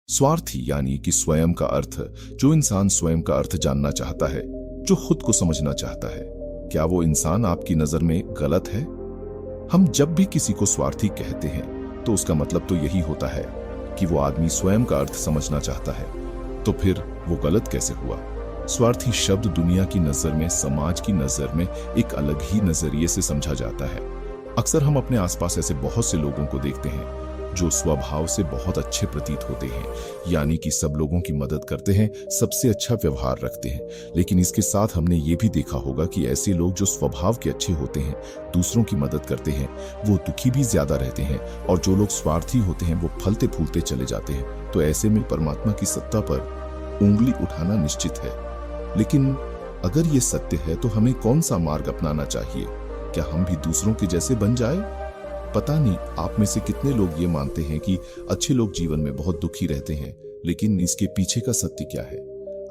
स्वार्थी यानी कि स्वयं का अर्थ, जो इंसान स्वयं का अर्थ जानना चाहता है, जो खुद को समझना चाहता है, क्या वो इंसान आपकी नजर में गलत है? हम जब भी किसी को स्वार्थी कहते हैं तो उसका मतलब तो यही होता है कि वो आदमी स्वयं का अर्थ समझना चाहता है। तो फिर वो गलत कैसे हुआ? स्वार्थी शब्द दुनिया की नजर में, समाज की नजर में एक अलग ही नजरिए से समझा जाता है। अक्सर हम अपने आसपास ऐसे बहुत से लोगों को देखते हैं जो स्वभाव से बहुत अच्छे प्रतीत होते हैं, यानी कि सब लोगों की मदद करते हैं, सबसे अच्छा व्यवहार रखते हैं। लेकिन इसके साथ हमने ये भी देखा होगा कि ऐसे लोग जो स्वभाव के अच्छे होते हैं, दूसरों की मदद करते हैं, वो दुखी भी ज्यादा रहते हैं, और जो लोग स्वार्थी होते हैं वो फलते फूलते चले जाते हैं। तो ऐसे में परमात्मा की सत्ता पर उंगली उठाना निश्चित है। लेकिन अगर ये सत्य है तो हमें कौन सा मार्ग अपनाना चाहिए? क्या हम भी दूसरों के जैसे बन जाए? पता नहीं आप में से कितने लोग ये मानते हैं कि अच्छे लोग जीवन में बहुत दुखी रहते हैं, लेकिन इसके पीछे का सत्य क्या है?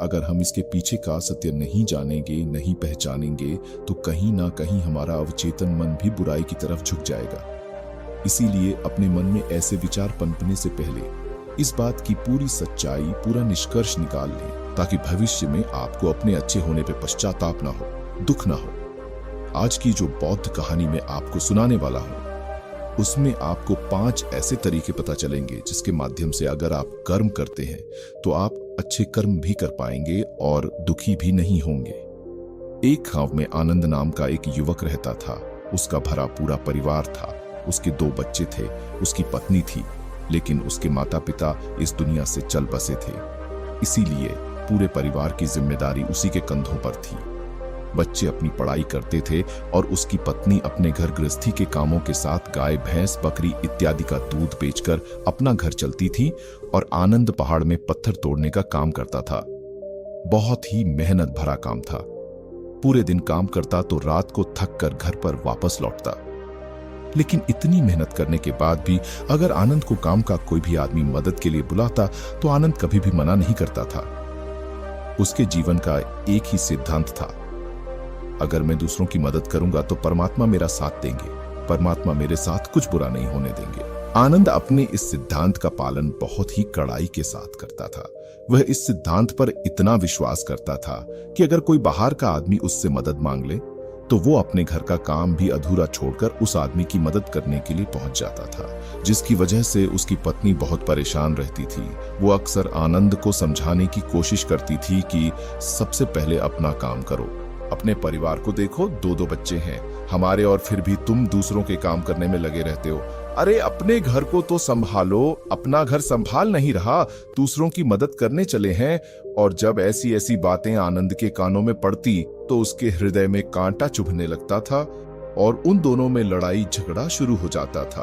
अगर हम इसके पीछे का सत्य नहीं जानेंगे, नहीं पहचानेंगे, तो कहीं ना कहीं हमारा अवचेतन मन भी बुराई की तरफ झुक जाएगा। इसीलिए अपने मन में ऐसे विचार पनपने से पहले इस बात की पूरी सच्चाई, पूरा निष्कर्ष निकाल लें, ताकि भविष्य में आपको अपने अच्छे होने पर पश्चाताप ना हो, दुख ना हो। आज की जो बौद्ध कहानी में आपको सुनाने वाला हूं, उसमें आपको 5 ऐसे तरीके पता चलेंगे जिसके माध्यम से अगर आप कर्म करते हैं तो आप अच्छे कर्म भी कर पाएंगे और दुखी भी नहीं होंगे। एक गांव में आनंद नाम का एक युवक रहता था। उसका भरा पूरा परिवार था। उसके 2 बच्चे थे, उसकी पत्नी थी, लेकिन उसके माता पिता इस दुनिया से चल बसे थे। इसीलिए पूरे परिवार की जिम्मेदारी उसी के कंधों पर थी। बच्चे अपनी पढ़ाई करते थे और उसकी पत्नी अपने घर गृहस्थी के कामों के साथ गाय, भैंस, बकरी इत्यादि का दूध बेचकर अपना घर चलती थी, और आनंद पहाड़ में पत्थर तोड़ने का काम करता था। बहुत ही मेहनत भरा काम था। पूरे दिन काम करता तो रात को थक कर घर पर वापस लौटता। लेकिन इतनी मेहनत करने के बाद भी अगर आनंद को काम का कोई भी आदमी मदद के लिए बुलाता तो आनंद कभी भी मना नहीं करता था। उसके जीवन का एक ही सिद्धांत था, अगर मैं दूसरों की मदद करूंगा तो परमात्मा मेरा साथ देंगे, परमात्मा मेरे साथ कुछ बुरा नहीं होने देंगे। आनंद अपने इस सिद्धांत का पालन बहुत ही कड़ाई के साथ करता था। वह इस सिद्धांत पर इतना विश्वास करता था कि अगर कोई बाहर का आदमी उससे मदद मांग ले तो वो अपने घर का काम भी अधूरा छोड़कर उस आदमी की मदद करने के लिए पहुंच जाता था, जिसकी वजह से उसकी पत्नी बहुत परेशान रहती थी। वो अक्सर आनंद को समझाने की कोशिश करती थी कि सबसे पहले अपना काम करो, अपने परिवार को देखो, 2 बच्चे हैं हमारे, और फिर भी तुम दूसरों के काम करने में लगे रहते हो। अरे अपने घर को तो संभालो, अपना घर संभाल नहीं रहा, दूसरों की मदद करने चले हैं। और जब ऐसी ऐसी बातें आनंद के कानों में पड़ती तो उसके हृदय में कांटा चुभने लगता था और उन दोनों में लड़ाई झगड़ा शुरू हो जाता था।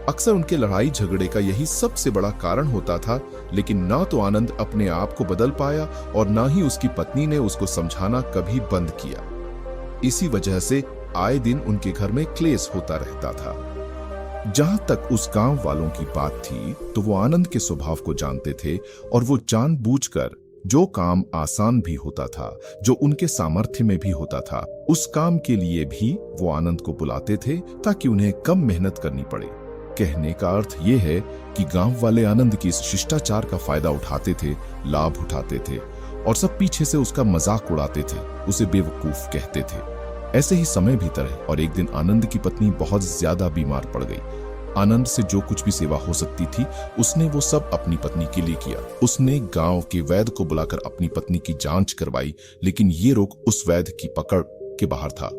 अक्सर उनके लड़ाई झगड़े का यही सबसे बड़ा कारण होता था। लेकिन ना तो आनंद अपने आप को बदल पाया और ना ही उसकी पत्नी ने उसको समझाना कभी बंद किया। इसी वजह से आए दिन उनके घर में क्लेश होता रहता था। जहां तक उस गांव वालों की बात थी तो वो आनंद के स्वभाव को जानते थे, और वो जानबूझकर जो काम आसान भी होता था, जो उनके सामर्थ्य में भी होता था, उस काम के लिए भी वो आनंद को बुलाते थे ताकि उन्हें कम मेहनत करनी पड़े। कहने का अर्थ ये है कि गांव वाले आनंद की इस शिष्टाचार का फायदा उठाते थे, लाभ उठाते थे, और सब पीछे से उसका मजाक उड़ाते थे, उसे बेवकूफ कहते थे। ऐसे ही समय बीता रहे और एक दिन आनंद की पत्नी बहुत ज्यादा बीमार पड़ गई। आनंद से जो कुछ भी सेवा हो सकती थी उसने वो सब अपनी पत्नी के लिए किया। उसने गांव के वैद्य को बुलाकर अपनी पत्नी की जांच करवाई, लेकिन ये रोग उस वैद्य की पकड़ के बाहर था।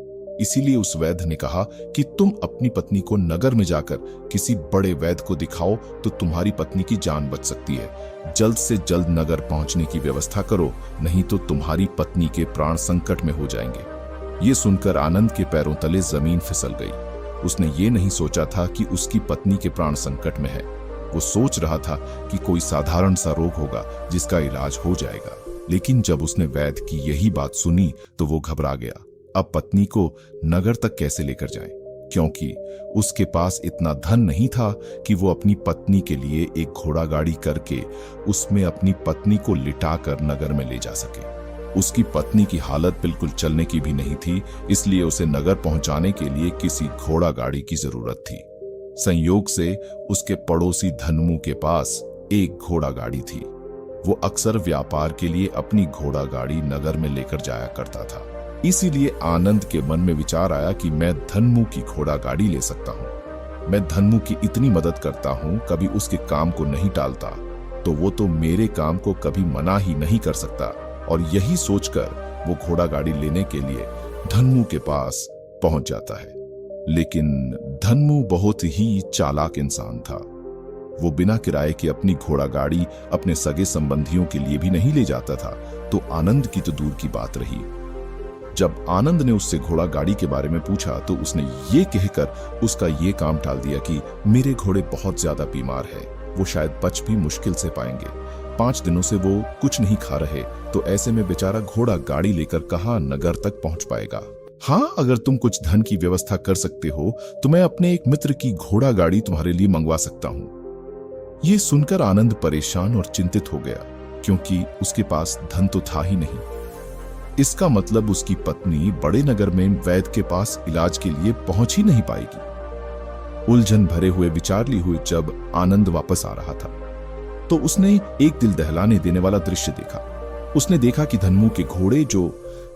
इसीलिए उस वैद्य ने कहा कि तुम अपनी पत्नी को नगर में जाकर किसी बड़े वैद्य को दिखाओ तो तुम्हारी पत्नी की जान बच सकती है। जल्द से जल्द नगर पहुंचने की व्यवस्था करो, नहीं तो तुम्हारी पत्नी के प्राण संकट में हो जाएंगे। ये सुनकर आनंद के पैरों तले जमीन फिसल गई। उसने ये नहीं सोचा था कि उसकी पत्नी के प्राण संकट में है। वो सोच रहा था कि कोई साधारण सा रोग होगा जिसका इलाज हो जाएगा। लेकिन जब उसने वैद्य की यही बात सुनी तो वो घबरा गया। अब पत्नी को नगर तक कैसे लेकर जाए, क्योंकि उसके पास इतना धन नहीं था कि वो अपनी पत्नी के लिए एक घोड़ा गाड़ी करके उसमें अपनी पत्नी को लिटाकर नगर में ले जा सके। उसकी पत्नी की हालत बिल्कुल चलने की भी नहीं थी, इसलिए उसे नगर पहुंचाने के लिए किसी घोड़ा गाड़ी की जरूरत थी। संयोग से उसके पड़ोसी धनमू के पास एक घोड़ा गाड़ी थी। वो अक्सर व्यापार के लिए अपनी घोड़ा गाड़ी नगर में लेकर जाया करता था। इसीलिए आनंद के मन में विचार आया कि मैं धन्मू की घोड़ा गाड़ी ले सकता हूँ। मैं धन्मू की इतनी मदद करता हूँ, कभी उसके काम को नहीं टालता, तो वो तो मेरे काम को कभी मना ही नहीं कर सकता। और यही सोचकर वो घोड़ा गाड़ी लेने के लिए धन्मू के पास पहुंच जाता है। लेकिन धन्मू बहुत ही चालाक इंसान था। वो बिना किराए के अपनी घोड़ा गाड़ी अपने सगे संबंधियों के लिए भी नहीं ले जाता था, तो आनंद की तो दूर की बात रही। जब आनंद ने उससे घोड़ा गाड़ी के बारे में पूछा तो उसने ये कहकर उसका ये काम टाल दिया कि मेरे घोड़े बहुत ज्यादा बीमार है, वो शायद बच भी मुश्किल से पाएंगे। 5 दिनों से वो कुछ नहीं खा रहे, तो ऐसे में बेचारा घोड़ा गाड़ी लेकर कहाँ नगर तक पहुंच पाएगा। हाँ, अगर तुम कुछ धन की व्यवस्था कर सकते हो तो मैं अपने एक मित्र की घोड़ा गाड़ी तुम्हारे लिए मंगवा सकता हूँ। ये सुनकर आनंद परेशान और चिंतित हो गया, क्योंकि उसके पास धन तो था ही नहीं। इसका मतलब उसकी पत्नी बड़े नगर में वैद्य के पास इलाज के लिए पहुंच ही नहीं पाएगी। उलझन भरे हुए विचार लिए हुए जब आनंद वापस आ रहा था, तो उसने एक दिल दहलाने देने वाला दृश्य देखा। उसने देखा कि धन्मू के घोड़े, जो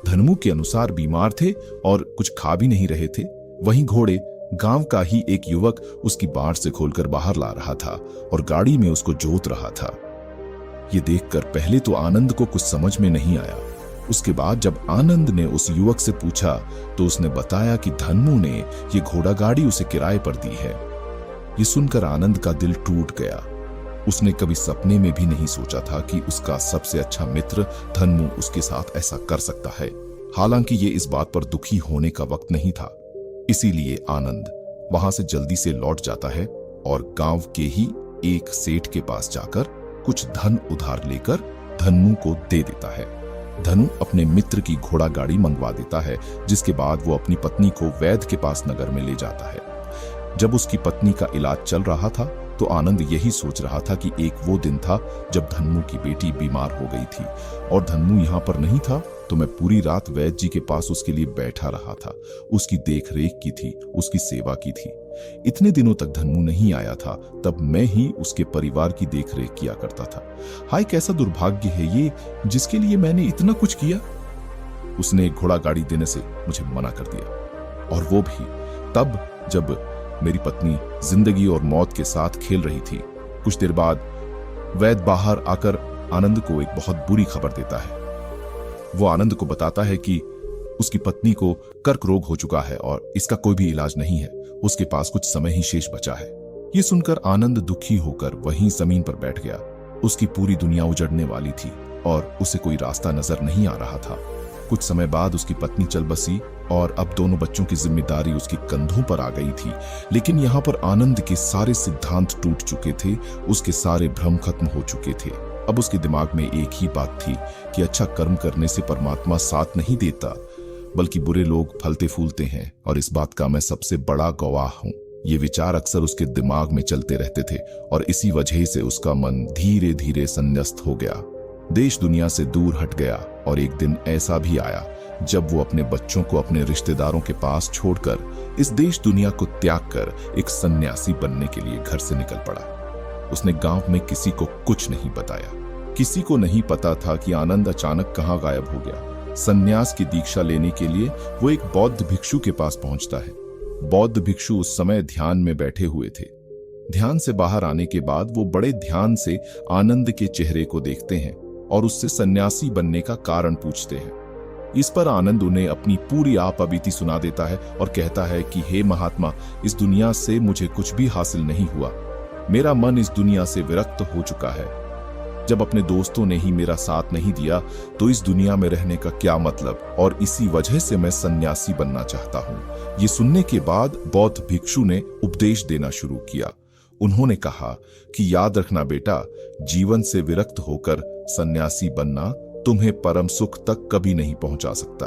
धन्मू के अनुसार बीमार थे और कुछ खा भी नहीं रहे थे, वहीं घोड़े गांव का ही एक युवक उसकी बाड़ से खोलकर बाहर ला रहा था और गाड़ी में उसको जोत रहा था। ये देखकर पहले तो आनंद को कुछ समझ में नहीं आया। उसके बाद जब आनंद ने उस युवक से पूछा तो उसने बताया कि धन्मू ने ये घोड़ा गाड़ी उसे किराए पर दी है। ये सुनकर आनंद का दिल टूट गया। उसने कभी सपने में भी नहीं सोचा था कि उसका सबसे अच्छा मित्र धन्मू उसके साथ ऐसा कर सकता है। हालांकि ये इस बात पर दुखी होने का वक्त नहीं था। इसीलिए आनंद वहां से जल्दी से लौट जाता है और गांव के ही एक सेठ के पास जाकर कुछ धन उधार लेकर धन्मू को दे देता है। धनु अपने मित्र की घोड़ा गाड़ी मंगवा देता है, जिसके बाद वो अपनी पत्नी को वैद्य के पास नगर में ले जाता है। जब उसकी पत्नी का इलाज चल रहा था तो आनंद यही सोच रहा था कि एक वो दिन था जब धन्मू की बेटी बीमार हो गई थी और धन्मू यहाँ पर नहीं था, तो मैं पूरी रात वैद्य जी के पास उसके लिए बैठा रहा था, उसकी देख रेख की थी, उसकी सेवा की थी। इतने दिनों तक धन्मू नहीं आया था, तब मैं ही उसके परिवार की देख रेख किया करता था। हाय, कैसा दुर्भाग्य है ये, जिसके लिए मैंने इतना कुछ किया। उसने घोड़ा गाड़ी देने से मुझे मना कर दिया, और वो भी तब जब मेरी पत्नी जिंदगी और मौत के साथ खेल रही थी। कुछ देर बाद वैद्य बाहर आकर आनंद को एक बहुत बुरी खबर देता है। वो आनंद को बताता है कि उसकी पत्नी को कर्क रोग हो चुका है और इसका कोई भी इलाज नहीं है, उसके पास कुछ समय ही शेष बचा है। ये सुनकर आनंद दुखी होकर वहीं जमीन पर बैठ गया। उसकी पूरी दुनिया उजड़ने वाली थी और उसे कोई रास्ता नजर नहीं आ रहा था। कुछ समय बाद उसकी पत्नी चल बसी और अब दोनों बच्चों की जिम्मेदारी उसके कंधों पर आ गई थी। लेकिन यहाँ पर आनंद के सारे सिद्धांत टूट चुके थे, उसके सारे भ्रम खत्म हो चुके थे। अब उसके दिमाग में एक ही बात थी कि अच्छा कर्म करने से परमात्मा साथ नहीं देता, बल्कि बुरे लोग फलते फूलते हैं, और इस बात का मैं सबसे बड़ा गवाह हूँ। ये विचार अक्सर उसके दिमाग में चलते रहते थे और इसी वजह से उसका मन धीरे धीरे संन्यस्त हो गया, देश दुनिया से दूर हट गया। और एक दिन ऐसा भी आया जब वो अपने बच्चों को अपने रिश्तेदारों के पास छोड़कर इस देश दुनिया को त्याग कर एक सन्यासी बनने के लिए घर से निकल पड़ा। उसने गांव में किसी को कुछ नहीं बताया। किसी को नहीं पता था कि आनंद अचानक कहां गायब हो गया। सन्यास की दीक्षा लेने के लिए वो एक बौद्ध भिक्षु के पास पहुंचता है। बौद्ध भिक्षु उस समय ध्यान में बैठे हुए थे। ध्यान से बाहर आने के बाद वो बड़े ध्यान से आनंद के चेहरे को देखते हैं और उससे सन्यासी बनने का कारण पूछते हैं। इस पर आनंद उन्हें अपनी पूरी आपबीती सुना देता है और कहता है कि हे महात्मा, इस दुनिया से मुझे कुछ भी हासिल नहीं हुआ। मेरा मन इस दुनिया से विरक्त हो चुका है। जब अपने दोस्तों ने ही मेरा साथ नहीं दिया तो इस दुनिया में रहने का क्या मतलब, और इसी वजह से मैं सन्यासी बनना चाहता हूँ। ये सुनने के बाद बौद्ध भिक्षु ने उपदेश देना शुरू किया। उन्होंने कहा कि याद रखना बेटा, जीवन से विरक्त होकर सन्यासी बनना तुम्हें परम सुख तक कभी नहीं पहुंचा सकता,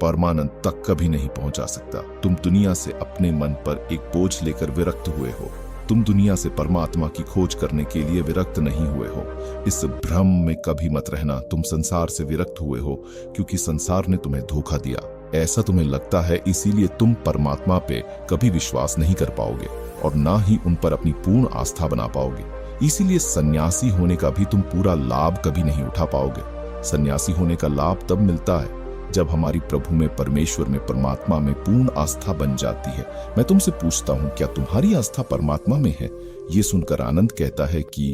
परमानंद तक कभी नहीं पहुंचा सकता। तुम दुनिया से अपने मन पर एक बोझ लेकर विरक्त हुए हो। तुम दुनिया से परमात्मा की खोज करने के लिए विरक्त नहीं हुए हो। इस भ्रम में कभी मत रहना तुम संसार से विरक्त हुए हो, क्योंकि संसार ने तुम्हें धोखा दिया। ऐसा तुम्हें लगता है, इसीलिए तुम परमात्मा पे कभी विश्वास नहीं कर पाओगे और ना ही उन पर अपनी पूर्ण आस्था बना पाओगे। इसीलिए सन्यासी होने का भी तुम पूरा लाभ कभी नहीं उठा पाओगे। सन्यासी होने का लाभ तब मिलता है जब हमारी प्रभु में, परमेश्वर में, परमात्मा में पूर्ण आस्था बन जाती है। मैं तुमसे पूछता हूं, क्या तुम्हारी आस्था परमात्मा में है? ये सुनकर आनंद कहता है कि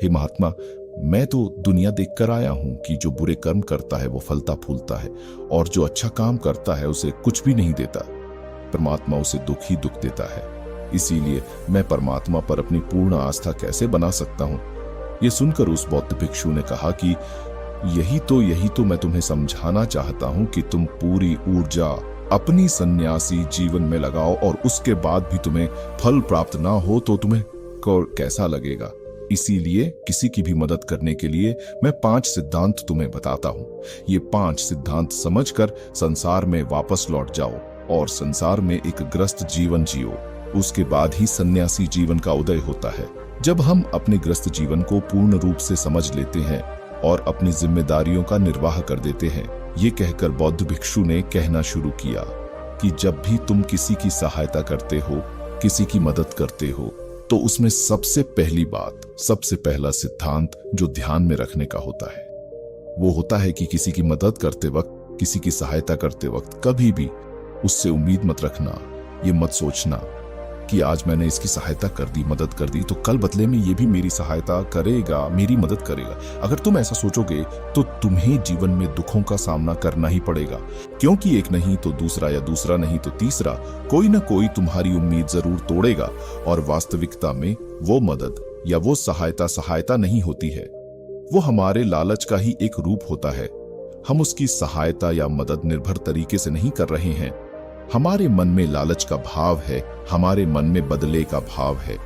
हे महात्मा, मैं तो दुनिया देखकर आया हूं कि जो बुरे कर्म करता है वो फलता फूलता है, और जो अच्छा काम करता है उसे कुछ भी नहीं देता। परमात्मा उसे दुख ही दुख देता है। इसीलिए मैं परमात्मा पर अपनी पूर्ण आस्था कैसे बना सकता हूं? ये सुनकर उस बौद्ध भिक्षु ने कहा कि यही तो मैं तुम्हें समझाना चाहता हूं कि तुम पूरी ऊर्जा अपनी सन्यासी जीवन में लगाओ, और उसके बाद भी तुम्हें फल प्राप्त ना हो तो तुम्हें कैसा लगेगा। इसीलिए किसी की भी मदद करने के लिए मैं 5 सिद्धांत तुम्हें बताता हूं। ये 5 सिद्धांत समझकर संसार में वापस लौट जाओ और संसार में एक ग्रस्त जीवन जियो। उसके बाद ही सन्यासी जीवन का उदय होता है। जब हम अपने ग्रस्त जीवन को पूर्ण रूप से समझ लेते हैं और अपनी जिम्मेदारियों का निर्वाह कर देते हैं, ये कहकर बौद्ध भिक्षु ने कहना शुरू किया कि जब भी तुम किसी की सहायता करते हो, किसी की मदद करते हो, तो उसमें सबसे पहली बात, सबसे पहला सिद्धांत जो ध्यान में रखने का होता है वो होता है कि किसी की मदद करते वक्त, किसी की सहायता करते वक्त कभी भी उससे उम्मीद मत रखना। ये मत सोचना कि आज मैंने इसकी सहायता कर दी, मदद कर दी, तो कल बदले में ये भी मेरी सहायता करेगा, मेरी मदद करेगा। अगर तुम ऐसा सोचोगे तो तुम्हें जीवन में दुखों का सामना करना ही पड़ेगा, क्योंकि एक नहीं तो दूसरा, या दूसरा नहीं तो तीसरा, कोई ना कोई तुम्हारी उम्मीद जरूर तोड़ेगा। और वास्तविकता में वो मदद या वो सहायता नहीं होती है, वो हमारे लालच का ही एक रूप होता है। हम उसकी सहायता या मदद निर्भर तरीके से नहीं कर रहे हैं। हमारे मन में लालच का भाव है, हमारे मन में बदले का भाव है।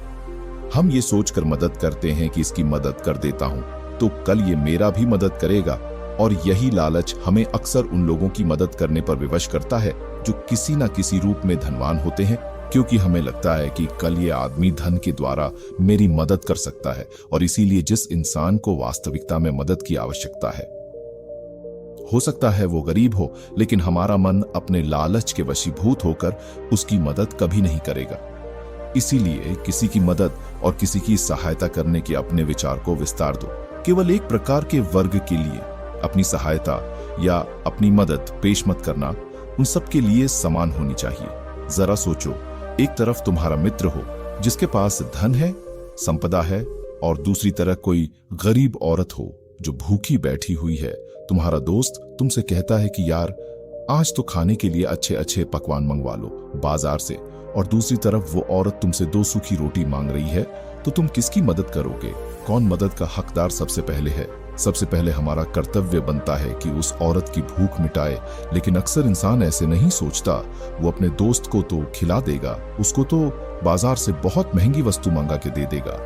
हम ये सोचकर मदद करते हैं कि इसकी मदद कर देता हूं तो कल ये मेरा भी मदद करेगा, और यही लालच हमें अक्सर उन लोगों की मदद करने पर विवश करता है जो किसी न किसी रूप में धनवान होते हैं, क्योंकि हमें लगता है कि कल ये आदमी धन के द्वारा मेरी मदद कर सकता है। और इसीलिए जिस इंसान को वास्तविकता में मदद की आवश्यकता है, हो सकता है वो गरीब हो, लेकिन हमारा मन अपने लालच के वशीभूत होकर उसकी मदद कभी नहीं करेगा। इसीलिए किसी की मदद और किसी की सहायता करने के अपने विचार को विस्तार दो। केवल एक प्रकार के वर्ग के लिए अपनी सहायता या अपनी मदद पेश मत करना, उन सब के लिए समान होनी चाहिए। जरा सोचो, एक तरफ तुम्हारा मित्र हो जिसके पास धन है, संपदा है, और दूसरी तरफ कोई गरीब औरत हो जो भूखी बैठी हुई है। तुम्हारा दोस्त तुमसे कहता है कि यार आज तो खाने के लिए अच्छे अच्छे पकवान मंगवा लो बाजार से, और दूसरी तरफ वो औरत तुमसे 2 सूखी रोटी मांग रही है, तो तुम किसकी मदद करोगे? कौन मदद का हकदार सबसे पहले है? सबसे पहले हमारा कर्तव्य बनता है कि उस औरत की भूख मिटाए, लेकिन अक्सर इंसान ऐसे नहीं सोचता। वो अपने दोस्त को तो खिला देगा, उसको तो बाजार से बहुत महंगी वस्तु मंगा के दे देगा,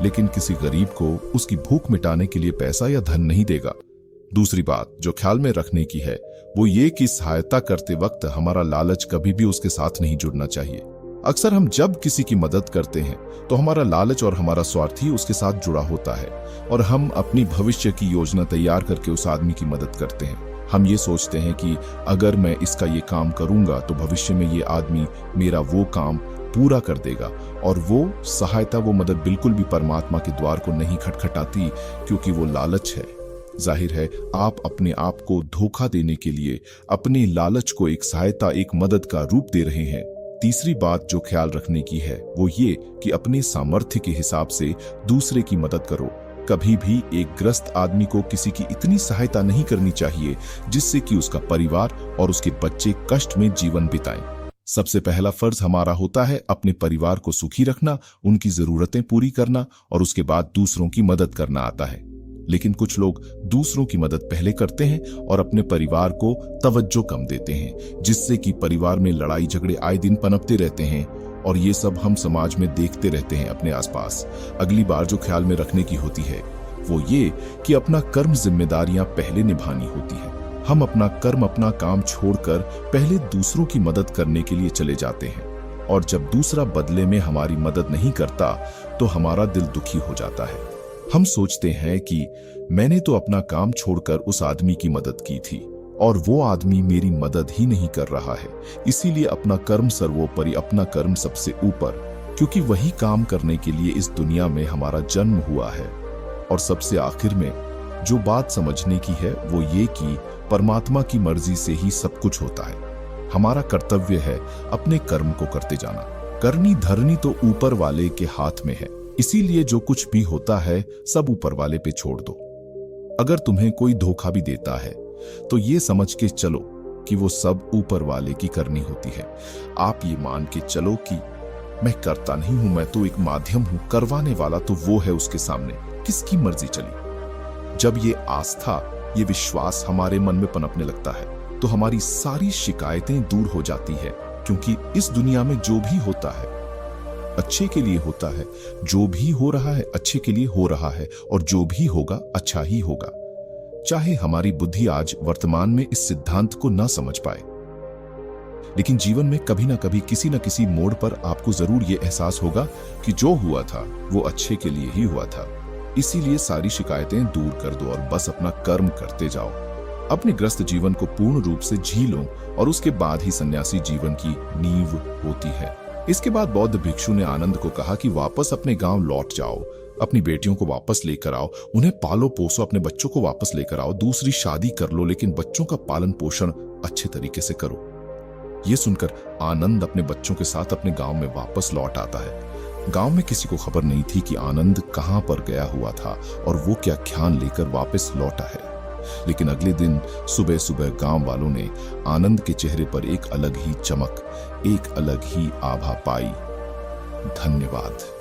लेकिन किसी गरीब को उसकी भूख मिटाने के लिए पैसा या धन नहीं देगा। दूसरी बात जो ख्याल में रखने की है वो ये कि सहायता करते वक्त हमारा लालच कभी भी उसके साथ नहीं जुड़ना चाहिए। अक्सर हम जब किसी की मदद करते हैं तो हमारा लालच और हमारा स्वार्थ ही उसके साथ जुड़ा होता है, और हम अपनी भविष्य की योजना तैयार करके उस आदमी की मदद करते हैं। हम ये सोचते हैं कि अगर मैं इसका ये काम करूंगा तो भविष्य में ये आदमी मेरा वो काम पूरा कर देगा, और वो सहायता, वो मदद बिल्कुल भी परमात्मा के द्वार को नहीं खटखटाती, क्योंकि वो लालच है। जाहिर है आप अपने आप को धोखा देने के लिए अपने लालच को एक सहायता, एक मदद का रूप दे रहे हैं। तीसरी बात जो ख्याल रखने की है वो ये कि अपने सामर्थ्य के हिसाब से दूसरे की मदद करो। कभी भी एक ग्रस्त आदमी को किसी की इतनी सहायता नहीं करनी चाहिए जिससे कि उसका परिवार और उसके बच्चे कष्ट में जीवन बिताएं। सबसे पहला फर्ज हमारा होता है अपने परिवार को सुखी रखना, उनकी जरूरतें पूरी करना, और उसके बाद दूसरों की मदद करना आता है। लेकिन कुछ लोग दूसरों की मदद पहले करते हैं और अपने परिवार को तवज्जो कम देते हैं, जिससे कि परिवार में लड़ाई झगड़े आए दिन पनपते रहते हैं, और ये सब हम समाज में देखते रहते हैं अपने आसपास। अगली बार जो ख्याल में रखने की होती है वो ये कि अपना कर्म जिम्मेदारियां पहले निभानी होती है। हम अपना कर्म, अपना काम छोड़कर पहले दूसरों की मदद करने के लिए चले जाते हैं, और जब दूसरा बदले में हमारी मदद नहीं करता तो हमारा दिल दुखी हो जाता है। हम सोचते हैं कि मैंने तो अपना काम छोड़कर उस आदमी की मदद की थी और वो आदमी मेरी मदद ही नहीं कर रहा है, इसीलिए अपना कर्म सर्वोपरि, अपना कर्म सबसे ऊपर, क्योंकि वही काम करने के लिए इस दुनिया में हमारा जन्म हुआ है। और सबसे आखिर में जो बात समझने की है वो ये कि परमात्मा की मर्जी से ही सब कुछ होता है। हमारा कर्तव्य है अपने कर्म को करते जाना। करनी धरनी तो ऊपर वाले के हाथ में है, इसीलिए जो कुछ भी होता है सब ऊपर वाले पे छोड़ दो। अगर तुम्हें कोई धोखा भी देता है तो ये समझ के चलो कि वो सब ऊपर वाले की करनी होती है। आप ये मान के चलो कि मैं करता नहीं हूं, मैं तो एक माध्यम हूं, करवाने वाला तो वो है उसके सामने, किसकी मर्जी चली। जब ये आस्था, ये विश्वास हमारे मन में पनपने लगता है तो हमारी सारी शिकायतें दूर हो जाती है, क्योंकि इस दुनिया में जो भी होता है अच्छे के लिए होता है, जो भी हो रहा है अच्छे के लिए हो रहा है, और जो भी होगा अच्छा ही होगा। चाहे हमारी बुद्धि आज वर्तमान में इस सिद्धांत को ना समझ पाए, लेकिन जीवन में कभी ना कभी किसी न किसी मोड़ पर आपको जरूर यह एहसास होगा कि जो हुआ था वो अच्छे के लिए ही हुआ था। इसीलिए सारी शिकायतें दूर कर दो और बस अपना कर्म करते जाओ। अपने ग्रस्त जीवन को पूर्ण रूप से जी लो और उसके बाद ही सन्यासी जीवन की नींव होती है। इसके बाद बौद्ध भिक्षु ने आनंद को कहा कि वापस अपने गांव लौट जाओ, अपनी बेटियों को वापस लेकर आओ, उन्हें पालो पोसो, अपने बच्चों को वापस लेकर आओ, दूसरी शादी कर लो, लेकिन बच्चों का पालन पोषण अच्छे तरीके से करो। ये सुनकर आनंद अपने बच्चों के साथ अपने गांव में वापस लौट आता है। गांव में किसी को खबर नहीं थी कि आनंद कहां पर गया हुआ था और वो क्या ख्याल लेकर वापस लौटा है। लेकिन अगले दिन सुबह सुबह गांव वालों ने आनंद के चेहरे पर एक अलग ही चमक, एक अलग ही आभा पाई। धन्यवाद।